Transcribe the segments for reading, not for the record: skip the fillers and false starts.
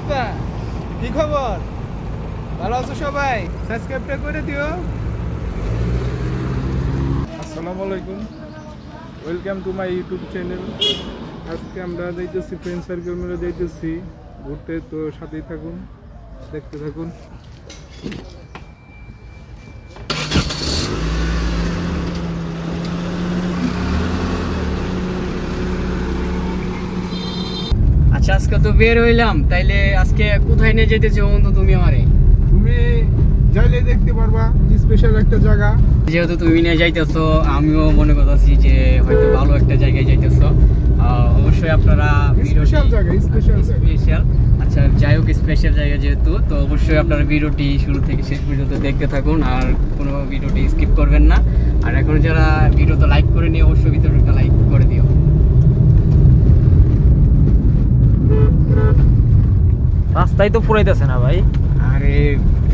অবস্থা? কি খবর? ভালো আছো সবাই? সাবস্ক্রাইবটা করে দিও। আসসালামু আলাইকুম, welcome to my YouTube channel. আজকে আমরা যাইতেছি ফ্রেন্ড সার্কেল মিলে যাইতেছি ঘুরতে, তো সাথেই থাকুন, দেখতে থাকুন। আচ্ছা, আজকে তো বের হইলাম, তাইলে আজকে কোথায় নিয়ে যেতেছো বন্ধু তুমি আমারে? তুমি যাইলে দেখতে পারবা স্পেশাল একটা জায়গা। যেহেতু তুমি নিয়ে যাইতেছো, আমিও মনে করতেছি যে হয়তো ভালো একটা জায়গায় যাইতেছো। অবশ্যই আপনারা স্পেশাল জায়গা, স্পেশাল। আচ্ছা, যাই হোক, স্পেশাল জায়গা যেহেতু, তো অবশ্যই আপনারা ভিডিওটি শুরু থেকে শেষ পর্যন্ত দেখতে থাকুন আর কোনো ভিডিওটি স্কিপ করবেন না। আর এখন যারা ভিডিওতে লাইক করে নিয়ে অবশ্যই ভিডিওটা লাইক করে দিও। রাস্তায় তো ফুরাইতেছে না ভাই। আরে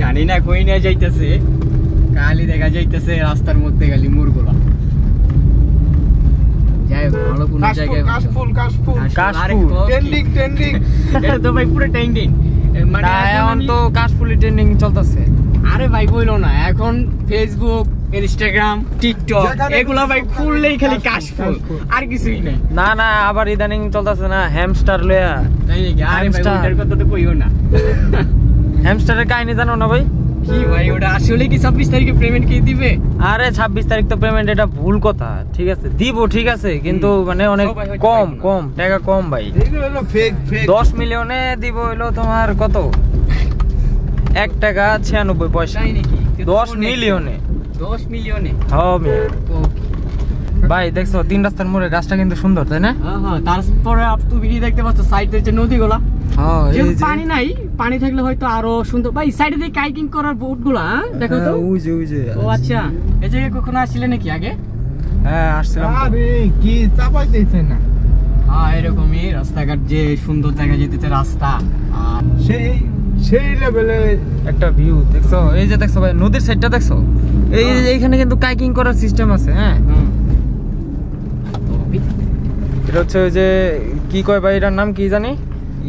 জানি না কই নিয়ে যাইতেছে, খালি দেখা যাইতেছে রাস্তার মধ্যে খালি মুরগুলা। যাই হোক, ভালো কোনো জায়গায় কাশফুল ট্রেন্ডিং এটা তো ভাই পুরো ট্রেন্ডিং, মানে এখন তো কাশফুলি ট্রেন্ডিং চলতেছে। আরে ভাই বইলো না, এখন ফেসবুক, ইনস্টাগ্রাম, টিকটক এগুলা ভাই খুললেই খালি কাশফুল, আর কিছুই নাই। না না, আবার ইদানিং চলতেছে না হ্যামস্টার লয়া। তাই নাকি? আরে ভাই ওটার কথা তো কইও না। হ্যামস্টারের কাহিনী জানো না ভাই? কি ভাই, ওটা আসলে কি 26 তারিখে পেমেন্ট কি দিবে? আরে 26 তারিখ তো পেমেন্ট, এটা ভুল কথা। ঠিক আছে, দিব, ঠিক আছে, কিন্তু মানে অনেক কম টাকা, কম ভাই। 10 মিলিয়নে দিব হইলো তোমার কত, 1 টাকা 96 পয়সা। 10 মিলিয়নে হবে ভাই। দেখছো 3 রাস্তার মোড়ে গাছটা কিন্তু সুন্দর, তাই না? হ্যাঁ, তারপরে তুমি কি দেখতে পাচ্ছ সাইডে যে নদীগুলা, পানি নাই, পানি থাকলে হয়তো আরো সুন্দর। ভাই সাইডে দিয়ে কাইকিং করার বোট গুলা দেখো তো। ও আচ্ছা, এই জায়গায় কখনো আসছিলে নাকি আগে? হ্যাঁ, আসছিলাম। আরে কি চাপাইতেছে না? হ্যাঁ, এরকমই রাস্তাঘাট যে সুন্দর দেখা যেতেছে রাস্তা, আর সেই লেভেলে একটা ভিউ দেখছো। এই যে দেখছো ভাই, নদীর সাইডটা দেখছো, এইখানে কিন্তু কাইকিং করার সিস্টেম আছে। হ্যাঁ, এটা হচ্ছে ওই যে কি কয় ভাই, এটার নাম কি জানি,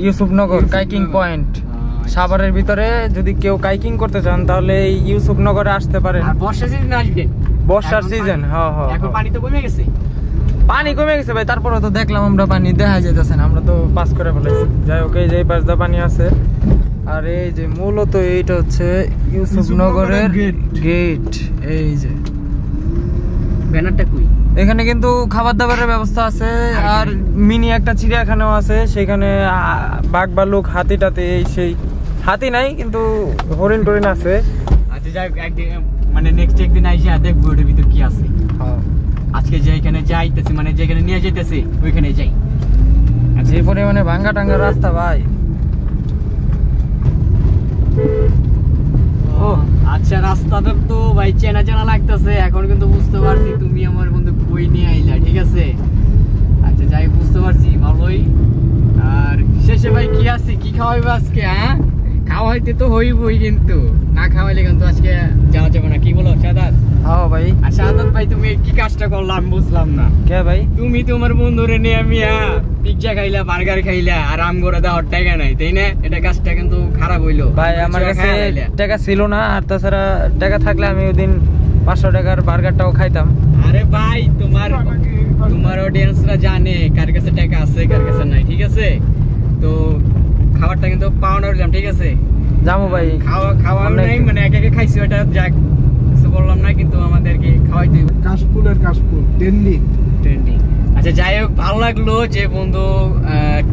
ইউসুফনগর কাইকিং পয়েন্ট। সাভারের ভিতরে যদি কেউ কাইকিং করতে চান তাহলে এই ইউসুফনগরে আসতে পারেন। আর বর্ষার সিজন আসবে, বর্ষার সিজন। হ্যাঁ, এখন পানি তো কমে গেছে। পানি কমে গেছে ভাই, তারপরে তো দেখলাম আমরা পানি দেখা যেতেছে না, আমরা তো পাস করে ফেলেছি। যাই হোক, এই যে এই পাশ দিয়ে পানি আছে। আর এই যে মূলত এইটা হচ্ছে ইউসুফনগরের গেট। এই যে ব্যানারটা কই? এখানে কিন্তু খাবার দাবারের ব্যবস্থা আছে, আর মিনি একটা চিড়িয়াখানাও আছে। সেখানে বাঘ ভাল্লুক, হাতি টাতি, এই সেই হাতি নাই কিন্তু হরিণ টরিণ আছে। আচ্ছা, যাই হোক, একদিন মানে নেক্সট একদিন আইসা দেখবো ওটার ভিতর কি আছে। আজকে যেখানে যাইতেছি, মানে যেখানে নিয়ে যাইতেছি ওইখানে যাই। যে পরিমাণে ভাঙ্গা টাঙ্গা রাস্তা ভাই। ও আচ্ছা, রাস্তাটা তো ভাই চেনা চেনা লাগতেছে। এখন কিন্তু বুঝতে পারছি তুমি আমার বন্ধু কই নিয়ে আইলা, ঠিক আছে? আচ্ছা, যাই বুঝতে পারছি, ভালোই। আর শেষে ভাই কি আছে, কি খাওয়াইবে আজকে? হ্যাঁ, খাওয়াইতে তো হইবই, কিন্তু না খাওয়াইলে কিন্তু আজকে যাওয়া যাবে না। কি বলো শাহাদাত? হ্যাঁ ভাই। আর শাহাদাত ভাই, তুমি কি কাজটা করলাম বুঝলাম না। কে ভাই? তুমি তোমার বন্ধুরে নিয়ে পিজ্জা খাইলা, বার্গার খাইলা, আর আম করে দেওয়ার টাকা নাই, তাই না? এটা কাজটা কিন্তু খারাপ হইলো ভাই। আমার কাছে টাকা ছিল না, আর তাছাড়া টাকা থাকলে আমি ওই দিন 500 টাকার বার্গারটাও খাইতাম। আরে ভাই, তোমার অডিয়েন্সরা জানে কার কাছে টাকা আছে কার কাছে নাই, ঠিক আছে? তো খাবারটা কিন্তু পাওনা হইলাম, ঠিক আছে? যাবো ভাই। খাওয়া নাই মানে একে খাইছি, ওটা যাক কিছু বললাম না, কিন্তু আমাদেরকে খাওয়াইতে কাশফুল ট্রেন্ডিং। আচ্ছা, যাই হোক, ভালো লাগলো যে বন্ধু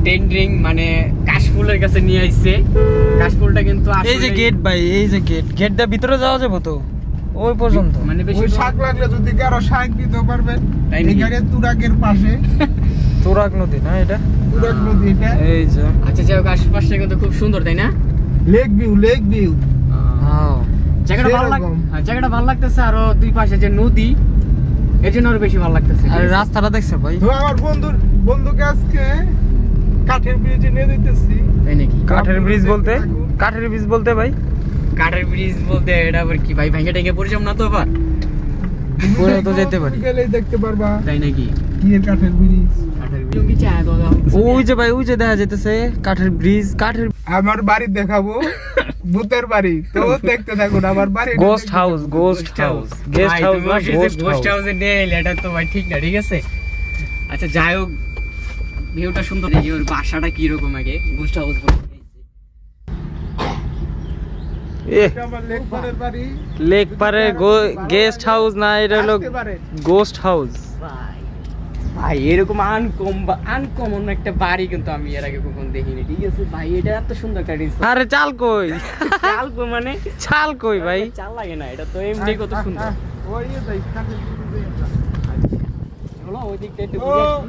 ট্রেন্ডিং মানে কাশফুলের কাছে নিয়ে আইছে। কাশফুলটা কিন্তু এই যে গেট ভাই, এই যে গেট দিয়ে ভিতরে যাওয়া যাবে তো ওই পর্যন্ত। মানে বেশি শাক লাগলে যদি কারো শাক দিতে পারবেন। এই গাড়ির তুরাগের পাশে, তুরাগ নদী না এটা? তুরাগ নদী এটা। এই যে আচ্ছা, যাই হোক, আশেপাশে কিন্তু খুব সুন্দর, তাই না? Lake view. হ্যাঁ, জায়গাটা ভালো লাগতেছে। আরো দুই পাশে যে নদী, এই জন্য আরো বেশি ভালো লাগতেছে। আর রাস্তাটা দেখছো ভাই? তো আমার বন্ধুকে আজকে কাঠের ব্রিজে নিয়ে যাইতেছি। তাই নাকি? কাঠের ব্রিজ বলতে ভাই, কাঠের ব্রিজ বলতে এটা আবার কি ভাই? ভেঙে টেঙে পড়ে যাবো না তো আবার? পরে তো যেতে পারি, গেলেই দেখতে পারবা। তাই নাকি? কি এর কাঠের ব্রিজ? ওই যে ভাই, ওই যে দেখা যাইতেছে কাঠের ব্রিজ, কাঠের আমার বাড়ি দেখাবো, ভূতের বাড়ি, তো দেখতে থাকুন আমার বাড়ি। Ghost house, ghost house, guest house না গোস্ট হাউসে নিয়ে এলে, এটা তো ভাই ঠিক না, ঠিক আছে। আচ্ছা যাই হোক, ভিউটা সুন্দর। দেখি ওর বাসাটা কি রকম আগে, গোস্ট হাউস লেক পারে গেস্ট হাউস না, এটা হলো গোস্ট হাউস। ভাই এরকম আনকমন একটা বাড়ি কিন্তু আমি এর আগে কখনো দেখিনি, ঠিক আছে ভাই। এটা এত সুন্দর একটা ডিজাইন। আরে চাল কই, চাল কই মানে চাল কই ভাই, চাল লাগে না, এটা তো এমনি কত সুন্দর। হলো ওই দিকটা একটু ঘুরে আসি।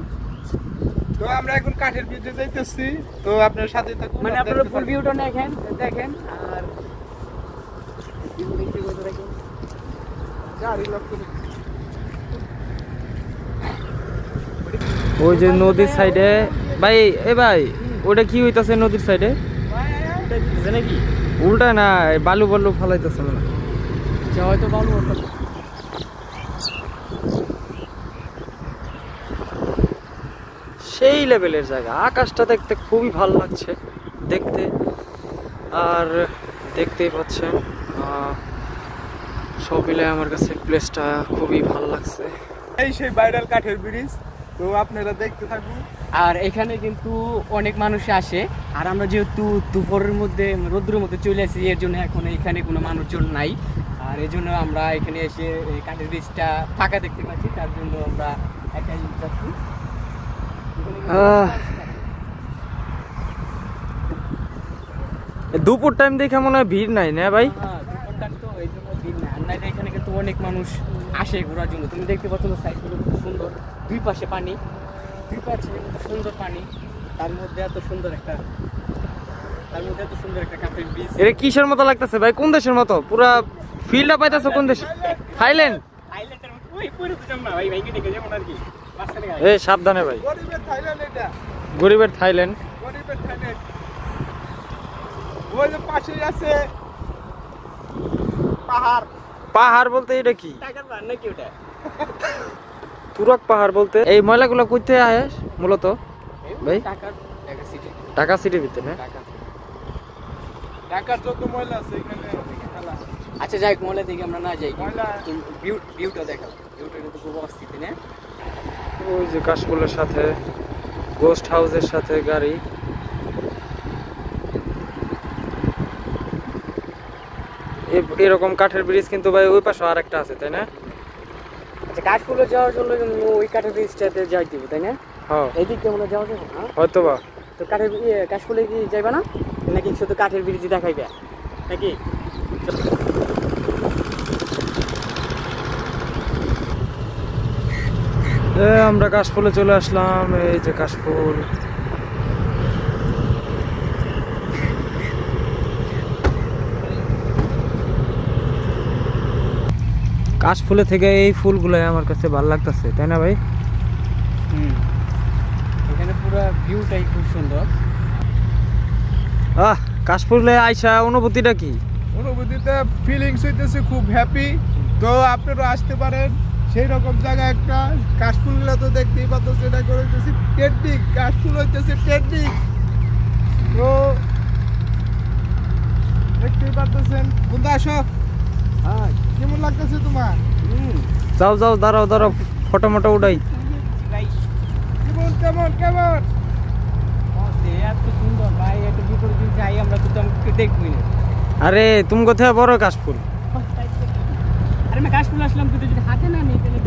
তো আমরা এখন কাঠের ব্রিজে যাইতেছি, তো আপনার সাথে থাকুন। মানে আপনারা ফুল ভিউটা দেখেন দেখেন, আর ওই যে নদীর সাইডে ভাই, এ ভাই ওটা কি হইতাছে নদীর সাইডে? নাকি উল্টা না, বালু বালু ফালাইতেছে মনে হয়। হয়তো বালু। সেই লেভেলের জায়গা, আকাশটা দেখতে খুবই ভালো লাগছে দেখতে। আর দেখতেই পাচ্ছেন সব মিলে আমার কাছে প্লেসটা খুবই ভালো লাগছে। এই সেই ভাইরাল কাঠের ব্রিজ, তো আপনারা দেখতে থাকুন। আর এখানে কিন্তু অনেক মানুষ আসে, আর আমরা যেহেতু দুপুরের মধ্যে রোদ্রের মধ্যে চলে আসি, এর জন্য এখন এখানে কোনো মানুষজন নাই। আর এই জন্য আমরা এখানে এসে কাঠের ব্রিজটা ফাঁকা দেখতে পাচ্ছি, তার জন্য আমরা একাই যাচ্ছি। দুপুর টাইম দেখে মনে হয় ভিড় নাই না ভাই? দুপুর টাইম তো এই জন্য ভিড় নাই, আর নাইলে এখানে কিন্তু অনেক মানুষ আসে ঘোরার জন্য। তুমি দেখতে পাচ্ছ সাইডগুলো খুব সুন্দর, দুই পাশে পানি, দুই পাশে সুন্দর পানি, তার মধ্যে এত সুন্দর একটা কাঠের ব্রিজ। এটা কিসের মতো লাগতেছে ভাই? কোন দেশের মতো? পুরা ফিল্ডটা পাইতেছে কোন দেশ? থাইল্যান্ড? থাইল্যান্ডের মতো ওই পুরো তো না ভাই, ভাই কি যেমন আর কি মাঝখানে গায়। এই সাবধানে ভাই, গরিবের থাইল্যান্ড এটা, গরিবের থাইল্যান্ড, গরিবের থাইল্যান্ড। ওই যে পাশেই আছে পাহাড়। পাহাড় বলতে এটা কি? টাকার পাহাড় নাকি ওটা? তুরক পাহাড় বলতে এই ময়লাগুলো কইতে আয় মূলত ভাই? টাকা সিটি, ঢাকা সিটির ভিতরে না? ঢাকার যত ময়লা আছে এখানে ফেলা। আচ্ছা যাই ময়লা দিকে আমরা না যাই, ময়লা ভিউটা দেখাও, ভিউটা কিন্তু খুব অস্থির না? ওই যে কাশফুলের সাথে গোস্ট হাউসের সাথে গাড়ি। এরকম কাঠের ব্রিজ কিন্তু ভাই ওই পাশে আরেকটা আছে, তাই না? আচ্ছা কাশফুলে যাওয়ার জন্য ওই কাঠের ব্রিজটাতে যাই দিব, তাই না? হ্যাঁ, এই দিক দিয়ে যাওয়া যাবে না হয়তো বা। তো কাশফুলে কি যাইবা না, নাকি শুধু কাঠের ব্রিজই দেখাইবে নাকি? আমরা কাশফুলে চলে আসলাম। এই যে কাশফুল, কাশফুলে থেকে এই ফুলগুলো আমার কাছে ভালো লাগতেছে, তাই না ভাই? এখানে পুরো ভিউটাই খুব সুন্দর। কাশফুলে আইসা অনুভূতিটা কি? অনুভূতিটা ফিলিংস হইতেছে খুব হ্যাপি। তো আপনারা আসতে পারেন সেই রকম জায়গা একটা। কাশফুলগুলো তো দেখতেই পাচ্ছ, সেটা করে হইতেছে টেকনিক, কাশফুল হইতেছে টেকনিক। তো দেখতেই পাচ্ছেন। বন্ধু আসো, কেমন লাগতেছে তোমার? যাও যাও, দাঁড়াও দাঁড়াও, ফটো মটো উঠাই। কেমন কেমন কেমন? এত সুন্দর ভাই, এত ভিতরে যদি যাই আমরা তো দেখবই না। আরে তুমি কোথায় বড় কাশফুল? আরে আমি কাশফুল আসলাম, তুই যদি হাতে না নিই তাহলে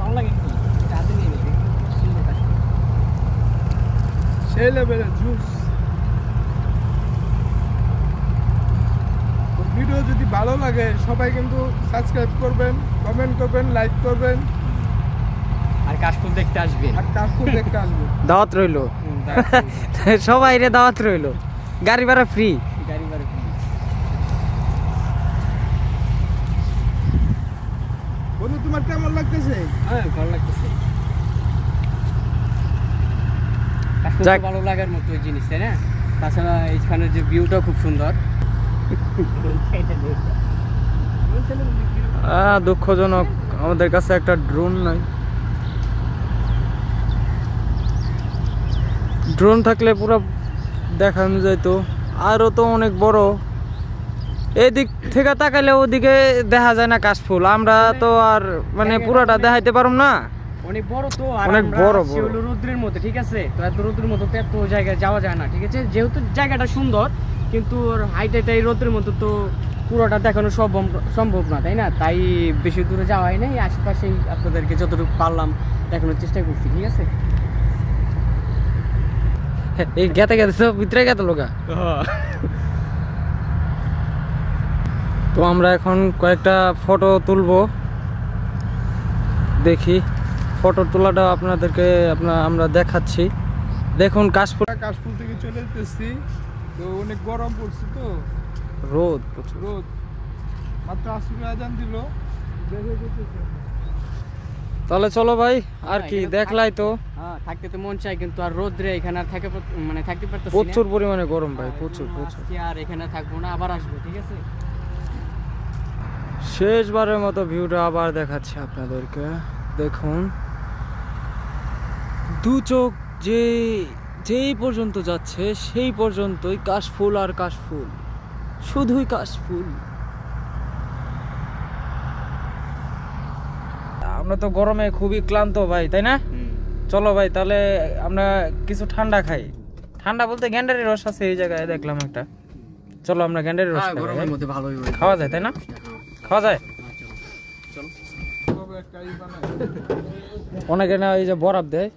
ভালো লাগে কি? হাতে নিয়ে নিবি, সুন্দর কাশফুল, সেই লেভেলের জুস। ভিডিও যদি ভালো লাগে সবাই কিন্তু সাবস্ক্রাইব করবেন, কমেন্ট করবেন, লাইক করবেন, আর কাশফুল দেখতে আসবেন, আর কাশফুল দেখতে আসবেন। দাওয়াত রইলো, সবাই রে দাওয়াত রইলো, গাড়ি ভাড়া ফ্রি। গাড়ি ভাড়া ফ্রি। বন্ধু তোমার কেমন লাগতেছে? হ্যাঁ ভালো লাগতেছে, কাশফুল তো ভালো লাগার মতো জিনিস, তাই না? তাছাড়া এইখানের যে ভিউটা খুব সুন্দর। দুঃখজনক আমাদের কাছে একটা ড্রোন নাই। ড্রোন থাকলে পুরো দেখানো যাইতো। আরো তো অনেক বড়, এদিক থেকে তাকাইলে ওদিকে দেখা যায় না কাশফুল। আমরা তো আর মানে পুরোটা দেখাইতে পারুম না, অনেক বড় তো, আর অনেক আমরা বড় আছি হলো রৌদ্রের মধ্যে, ঠিক আছে? তো এত রৌদ্রের মধ্যে তো এত জায়গায় যাওয়া যায় না, ঠিক আছে? যেহেতু জায়গাটা সুন্দর, কিন্তু হাইটে এই রৌদ্রের মধ্যে তো পুরোটা দেখানো সম্ভব না, তাই না? তাই বেশি দূরে যাওয়া হয় নাই, আশেপাশেই আপনাদেরকে যতটুকু পারলাম দেখানোর চেষ্টা করছি, ঠিক আছে? এই গেতে গেতে সব ভিতরে গেতে লোকা। তো আমরা এখন কয়েকটা ফটো তুলবো, দেখি ফটো তোলাটা আপনাদেরকে আমরা দেখাচ্ছি। দেখুন কাশফুল থেকে চলে যেতেছি, তো অনেক গরম পড়ছে, তো রোদ প্রচুর। রোদ মাত্র আসলে আজান দিল, দেখে যেতেছে। তাহলে চলো ভাই, আর কি দেখলাই তো। হ্যাঁ, থাকতে তো মন চাই, কিন্তু আর রোদ্রে এখানে আর মানে থাকতে পারতেছি না। প্রচুর পরিমাণে গরম ভাই, প্রচুর প্রচুর। আর এখানে থাকবো না, আবার আসবো, ঠিক আছে? শেষবারের মতো ভিউটা আবার দেখাচ্ছি আপনাদেরকে। দেখুন দু চোখ যেই পর্যন্ত যাচ্ছে সেই পর্যন্তই কাশফুল আর কাশফুল, শুধুই কাশফুল। আমরা তো গরমে খুবই ক্লান্ত ভাই, তাই না? চলো ভাই, তাহলে আমরা কিছু ঠান্ডা খাই। ঠান্ডা বলতে গ্যান্ডারি রস আছে এই জায়গায়, দেখলাম একটা। চলো আমরা গ্যান্ডারি রস খাই। গরমের মধ্যে ভালোই খাওয়া যায়, তাই না? খাওয়া যায়। অনেকে না এই যে বরফ দেয়,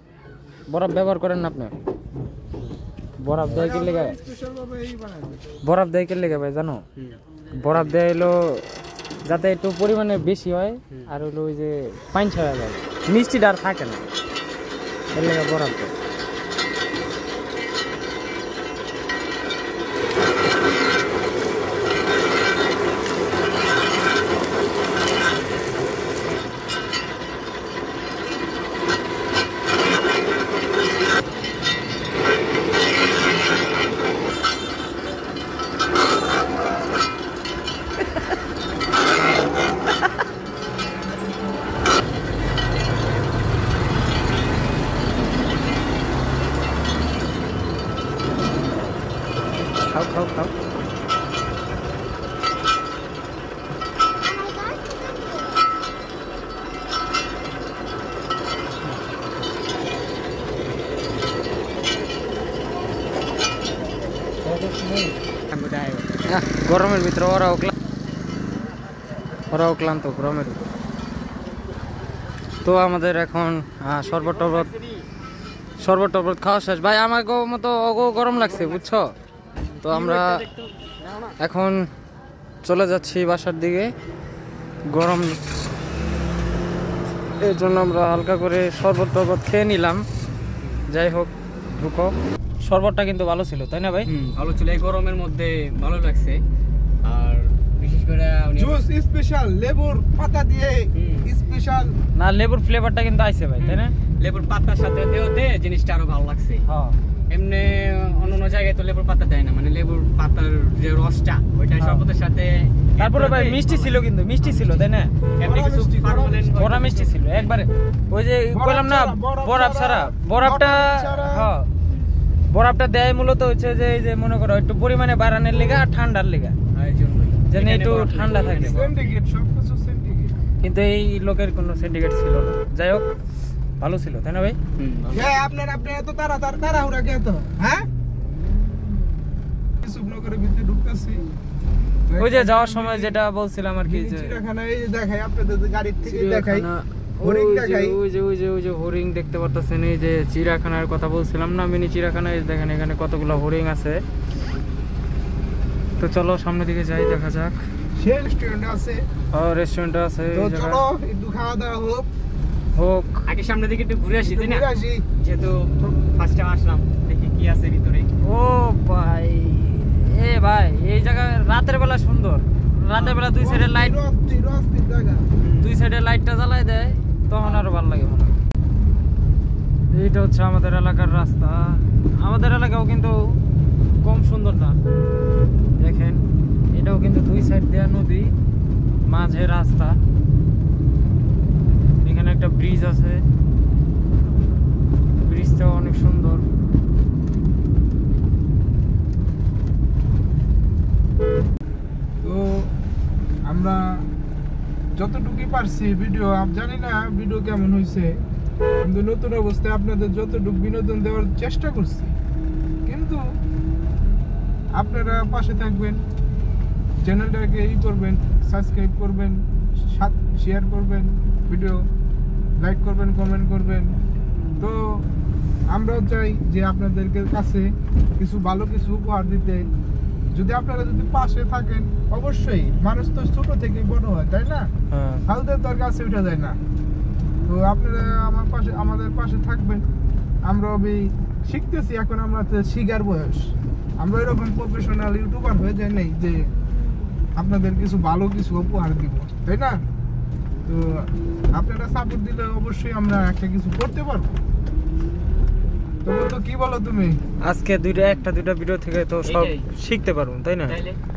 বরফ ব্যবহার করেন না আপনি? বরফ দেয় কি লেগে? বরফ দেয় কি লেগে ভাই জানো? বরফ দেয় হলো যাতে একটু পরিমাণে বেশি হয়, আর হলো ওই যে পানি ছাড়া যায়, মিষ্টিটা আর থাকে না, এর লেগে বরফ দেয়। খাও খাও খাও। গরমের ভিতরে ওরাও ক্লান্ত গরমের ভিতরে। তো আমাদের এখন শরবত টরবত খাওয়া শেষ ভাই। আমার মতো গরম লাগছে, বুঝছো? তো আমরা এখন চলে যাচ্ছি বাসার দিকে, গরম এর জন্য আমরা হালকা করে শরবত টরবত খেয়ে নিলাম। যাই হোক, ঢুকো। শরবতটা কিন্তু ভালো ছিল, তাই না ভাই? ভালো ছিল, এই গরমের মধ্যে ভালো লাগছে। আর বিশেষ করে জুস স্পেশাল লেবুর পাতা দিয়ে স্পেশাল, না লেবুর ফ্লেভারটা কিন্তু আইছে ভাই, তাই না? লেবুর পাতার সাথে দেওয়াতে জিনিসটা আরো ভালো লাগছে। হ্যাঁ, এমনি অন্য জায়গায় তো লেবুর পাতা দেয় না, মানে লেবুর পাতার যে রসটা ওইটা শরবতের সাথে। তারপরে ভাই মিষ্টি ছিল, কিন্তু মিষ্টি ছিল, তাই না? এমনি কিছু বড়া মিষ্টি ছিল একবারে। ওই যে বললাম না বরফ ছাড়া, বরফটা হ্যাঁ বরফটা দেয় মূলত হচ্ছে যে এই যে মনে করো একটু পরিমাণে বাড়ানোর লেগে আর ঠান্ডার লেগে, যেন একটু ঠান্ডা থাকে। কিন্তু এই লোকের কোনো সিন্ডিকেট ছিল না। যাই হোক, ভালো ছিল, তাই না ভাই? আপনার এত তাড়াহুড়া কে তো? হ্যাঁ, সুবনগরের ভিতরে ঢুকতেছি। ওই যে যাওয়ার সময় যেটা বলছিলাম আর কি, যে চিড়িয়াখানা এই যে দেখাই আপনাদের গাড়ির থেকে দেখাই, হরিণ দেখাই। ওই যে হরিণ দেখতে পারতেছেন, এই যে চিড়িয়াখানার কথা বলছিলাম না, মিনি চিড়িয়াখানা। দেখেন এখানে কতগুলো হরিণ আছে। তো চলো সামনের দিকে যাই, দেখা যাক। রেস্টুরেন্ট আছে, রেস্টুরেন্ট আছে। তো চলো একটু খাওয়া দাওয়া হোক। আগে সামনের দিকে একটু ঘুরে আসি, তাই না? যেহেতু ফার্স্ট টাইম আসলাম, দেখি কি আছে ভিতরে। ও ভাই, ভাই এই জায়গা রাতের বেলা সুন্দর। রাতের বেলা দুই সাইডে লাইটটা জ্বালাই দেয়, তখন আরো ভালো লাগে মনে হয়। এইটা হচ্ছে আমাদের এলাকার রাস্তা। আমাদের এলাকাও কিন্তু কম সুন্দর না, দেখেন এটাও কিন্তু দুই সাইড দেয়া নদী, মাঝে রাস্তা। এখানে একটা ব্রিজ আছে, ব্রিজটাও অনেক সুন্দর। আমরা যতটুকুই পারছি ভিডিও, জানি না ভিডিও কেমন হয়েছে, কিন্তু নতুন অবস্থায় আপনাদের যতটুকু বিনোদন দেওয়ার চেষ্টা করছি। কিন্তু আপনারা পাশে থাকবেন, চ্যানেলটাকে করবেন, সাবস্ক্রাইব করবেন, শেয়ার করবেন, ভিডিও লাইক করবেন, কমেন্ট করবেন। তো আমরাও চাই যে আপনাদেরকে কাছে কিছু ভালো কিছু উপহার দিতে। যদি আপনারা যদি পাশে থাকেন, অবশ্যই মানুষ তো ছোট থেকে বড় হয়, তাই না? হালদের তার কাছে উঠা যায় না। তো আপনারা আমাদের পাশে থাকবেন। আমরা শিখতেছি, এখন আমরা শিখার বয়স। আমরা এরকম প্রফেশনাল ইউটিউবার হয়ে যাই নাই যে আপনাদের কিছু ভালো কিছু উপহার দিব, তাই না? তো আপনারা সাপোর্ট দিলে অবশ্যই আমরা একটা কিছু করতে পারবো। তো কি বলো তুমি? আজকে একটা দুইটা ভিডিও থেকে তো সব শিখতে পারবো, তাই না?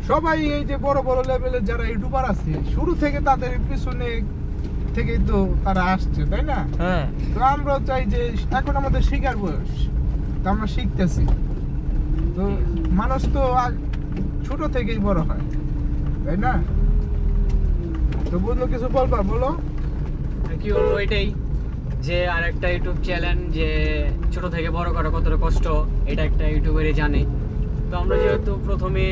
সবাই এই যে বড় বড় লেভেলের যারা ইউটিউবার আছে, শুরু থেকে তাদের পিছনে থেকেই তো তারা আসছে, তাই না? হ্যাঁ। তো আমরা চাই যে এখন আমাদের শিখার বয়স, তো আমরা শিখতেছি। তো মানুষ তো ছোট থেকেই বড় হয়, তাই না? তো বন্ধু কিছু বলবা, বলো। কি বলবো, এটাই যে আরেকটা ইউটিউব চ্যানেল যে ছোট থেকে বড় করা কতটা কষ্ট, এটা একটা ইউটিউবারই জানে। তো আমরা যেহেতু প্রথমে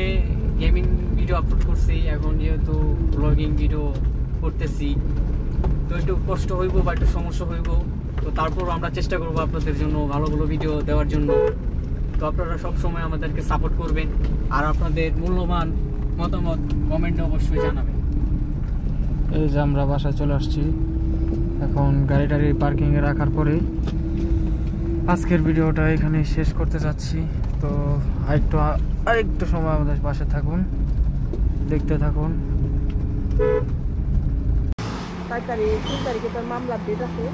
গেমিং ভিডিও আপলোড করছি, এখন যেহেতু ব্লগিং ভিডিও করতেছি, তো একটু কষ্ট হইব বা একটু সমস্যা হইব। তো তারপর আমরা চেষ্টা করবো আপনাদের জন্য ভালো ভালো ভিডিও দেওয়ার জন্য। তো আপনারা সবসময় আমাদেরকে সাপোর্ট করবেন, আর আপনাদের মূল্যবান মতামত কমেন্টে অবশ্যই জানাবেন। এই যে আমরা বাসায় চলে আসছি, এখন গাড়ি টাড়ি পার্কিংয়ে রাখার পরে আজকের ভিডিওটা এখানে শেষ করতে যাচ্ছি। তো আরেকটু সময় আমাদের পাশে থাকুন, দেখতে থাকুন। 3 তারিখে তোর মামলার ডেট আছে।